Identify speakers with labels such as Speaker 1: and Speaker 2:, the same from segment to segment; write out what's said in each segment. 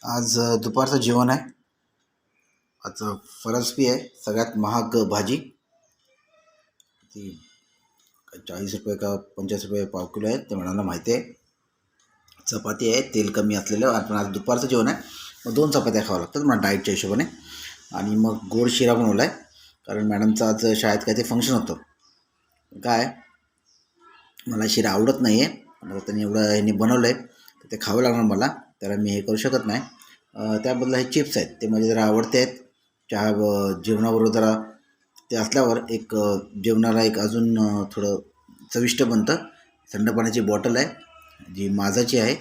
Speaker 1: आज दुपारचं जेवण आहे. आज फरसबी आहे, सगळ्यात महाग भाजी. ती 40 रुपये का 45 रुपये पाव किलो आहे, ते म्हणाला माहिती आहे. चपाती आहे, तेल कमी असलेलं. आपण आज दुपारचं जेवण आहे, मग 2 चपात्या खावं लागतात मला डाएटच्या हिशोबाने. आणि मग गोड शिरा बनवला आहे, कारण मॅडमचं आज शाळेत काय ते फंक्शन होतं. काय मला शिरा आवडत नाही आहे, पण आता त्यांनी एवढं ह्यांनी बनवलं आहे तर ते खावं लागणार मला. त्याला मी हे करू शकत नाही. त्याबद्दल हे चिप्स आहेत, ते माझे जरा आवडते आहेत. चहा जेवणाबरोबर जरा ते असल्यावर एक जेवणाला एक अजून थोडं चविष्ट बनतं. थंड पाण्याची बॉटल आहे, जी माझाची आहे.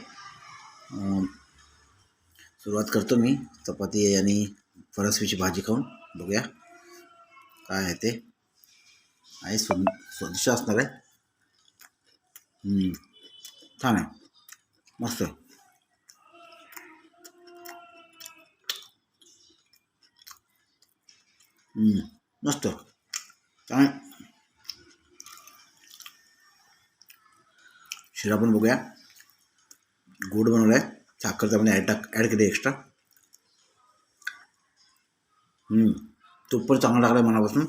Speaker 1: सुरुवात करतो मी चपाती आणि फरसबीची भाजी खाऊन. बघूया काय आहे ते. आहे स्वादिष्ट असणार आहे. छान आहे, मस्त. मस्त काय. शिरा पण बघूया, गोड बनवला आहे. साखर त्यामध्ये ॲड केली एक्स्ट्रा. तूप पण चांगला लागला आहे मनापासून.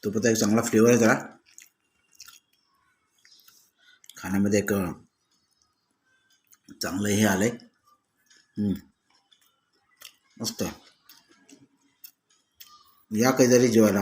Speaker 1: तुपाचा एक चांगला फ्लेवर आहे त्याला. खाण्यामध्ये एक चांगलं हे आलं आहे. मस्त. या कधीतरी जेवायला.